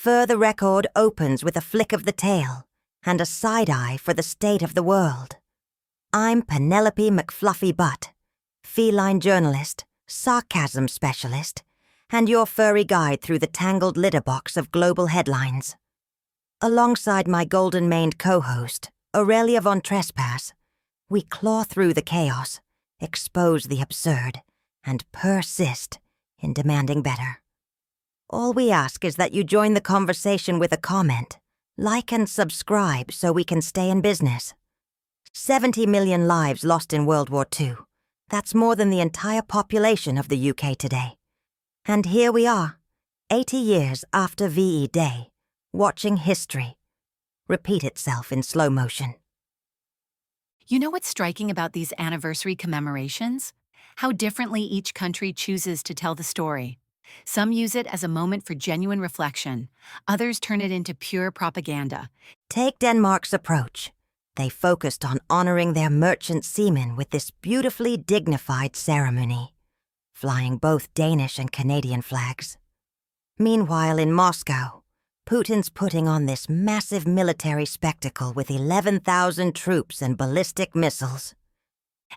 the record opens with a flick of the tail and a side-eye for the state of the world. I'm Penelope McFluffy Butt, feline journalist, sarcasm specialist, and your furry guide through the tangled litter box of global headlines. Alongside my golden-maned co-host, Aurelia von Trespass, we claw through the chaos, expose the absurd, and persist in demanding better. All we ask is that you join the conversation with a comment, like and subscribe so we can stay in business. 70 million lives lost in World War II. That's more than the entire population of the UK today. And here we are, 80 years after VE Day, watching history repeat itself in slow motion. You know what's striking about these anniversary commemorations? How differently each country chooses to tell the story. Some use it as a moment for genuine reflection. Others turn it into pure propaganda. Take Denmark's approach. They focused on honoring their merchant seamen with this beautifully dignified ceremony, flying both Danish and Canadian flags. Meanwhile, in Moscow, Putin's putting on this massive military spectacle with 11,000 troops and ballistic missiles.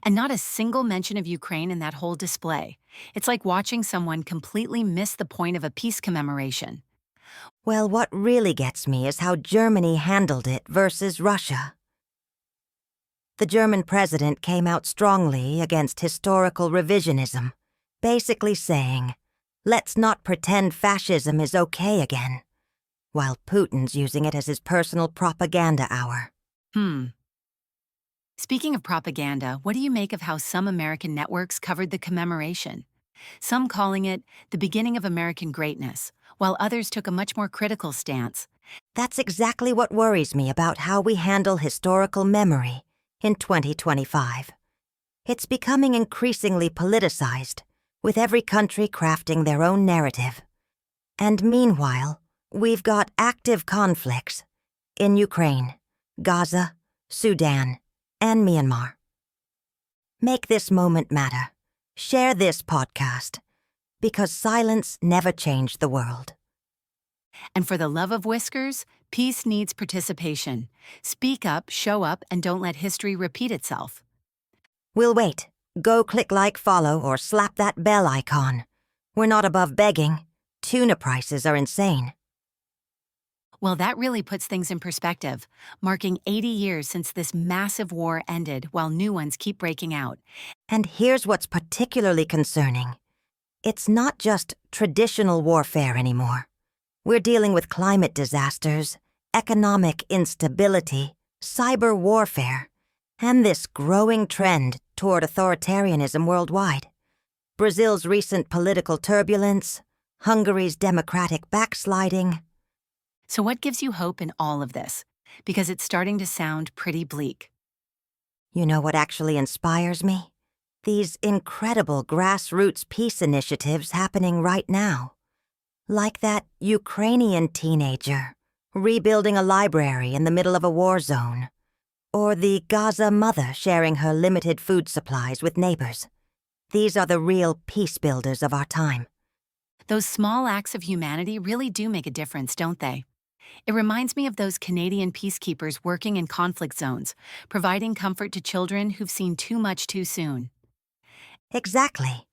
And not a single mention of Ukraine in that whole display. It's like watching someone completely miss the point of a peace commemoration. Well, what really gets me is how Germany handled it versus Russia. The German president came out strongly against historical revisionism, basically saying, "Let's not pretend fascism is okay again," while Putin's using it as his personal propaganda hour. Speaking of propaganda, what do you make of how some American networks covered the commemoration? Some calling it the beginning of American greatness, while others took a much more critical stance. That's exactly what worries me about how we handle historical memory in 2025. It's becoming increasingly politicized, with every country crafting their own narrative. And meanwhile, we've got active conflicts in Ukraine, Gaza, Sudan, and Myanmar. Make this moment matter. Share this podcast, because silence never changed the world. And for the love of whiskers, peace needs participation. Speak up, show up, and don't let history repeat itself. We'll wait. Go click like, follow, or slap that bell icon. We're not above begging. Tuna prices are insane. Well, that really puts things in perspective, marking 80 years since this massive war ended while new ones keep breaking out. And here's what's particularly concerning. It's not just traditional warfare anymore. We're dealing with climate disasters, economic instability, cyber warfare, and this growing trend toward authoritarianism worldwide. Brazil's recent political turbulence, Hungary's democratic backsliding. So what gives you hope in all of this? Because it's starting to sound pretty bleak. You know what actually inspires me? These incredible grassroots peace initiatives happening right now. Like that Ukrainian teenager rebuilding a library in the middle of a war zone. Or the Gaza mother sharing her limited food supplies with neighbors. These are the real peace builders of our time. Those small acts of humanity really do make a difference, don't they? It reminds me of those Canadian peacekeepers working in conflict zones, providing comfort to children who've seen too much too soon. Exactly.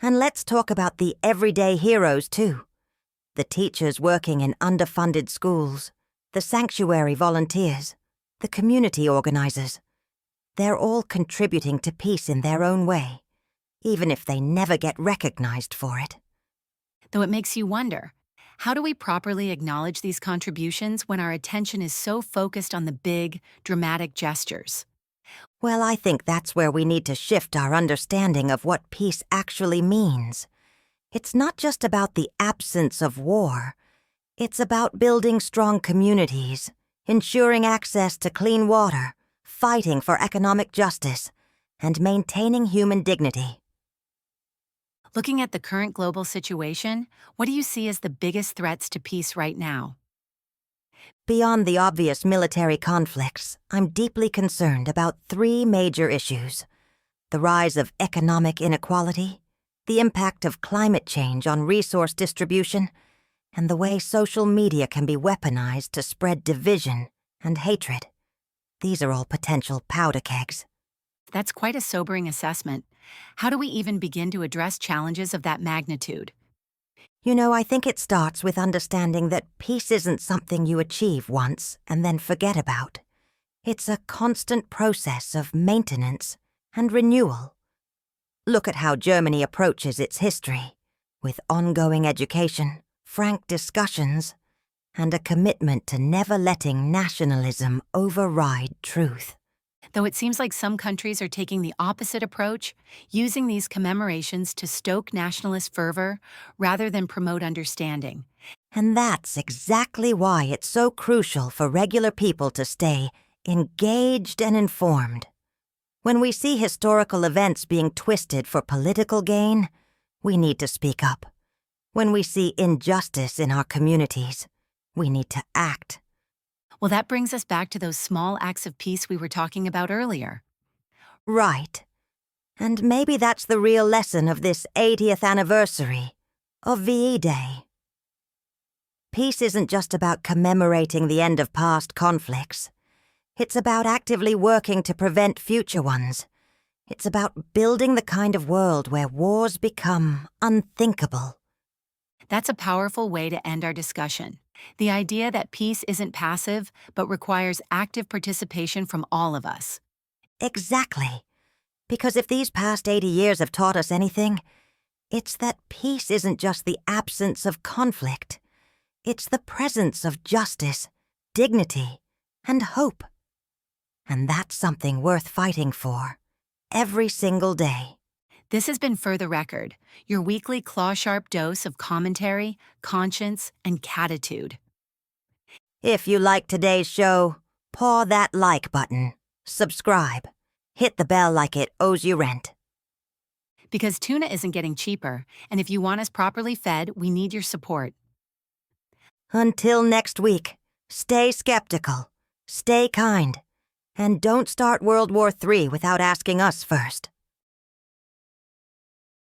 And let's talk about the everyday heroes, too. The teachers working in underfunded schools, the sanctuary volunteers, the community organizers. They're all contributing to peace in their own way, even if they never get recognized for it. Though it makes you wonder, how do we properly acknowledge these contributions when our attention is so focused on the big, dramatic gestures? Well, I think that's where we need to shift our understanding of what peace actually means. It's not just about the absence of war. It's about building strong communities, ensuring access to clean water, fighting for economic justice, and maintaining human dignity. Looking at the current global situation, what do you see as the biggest threats to peace right now? Beyond the obvious military conflicts, I'm deeply concerned about three major issues: the rise of economic inequality, the impact of climate change on resource distribution, and the way social media can be weaponized to spread division and hatred. These are all potential powder kegs. That's quite a sobering assessment. How do we even begin to address challenges of that magnitude? You know, I think it starts with understanding that peace isn't something you achieve once and then forget about. It's a constant process of maintenance and renewal. Look at how Germany approaches its history, with ongoing education, frank discussions, and a commitment to never letting nationalism override truth. Though it seems like some countries are taking the opposite approach, using these commemorations to stoke nationalist fervor rather than promote understanding. And that's exactly why it's so crucial for regular people to stay engaged and informed. When we see historical events being twisted for political gain, we need to speak up. When we see injustice in our communities, we need to act. Well, that brings us back to those small acts of peace we were talking about earlier. Right. And maybe that's the real lesson of this 80th anniversary of WWII Day. Peace isn't just about commemorating the end of past conflicts. It's about actively working to prevent future ones. It's about building the kind of world where wars become unthinkable. That's a powerful way to end our discussion. The idea that peace isn't passive, but requires active participation from all of us. Exactly. Because if these past 80 years have taught us anything, it's that peace isn't just the absence of conflict. It's the presence of justice, dignity, and hope. And that's something worth fighting for, every single day. This has been For the Record, your weekly claw-sharp dose of commentary, conscience, and catitude. If you like today's show, paw that like button, subscribe, hit the bell like it owes you rent. Because tuna isn't getting cheaper, and if you want us properly fed, we need your support. Until next week, stay skeptical, stay kind, and don't start World War III without asking us first.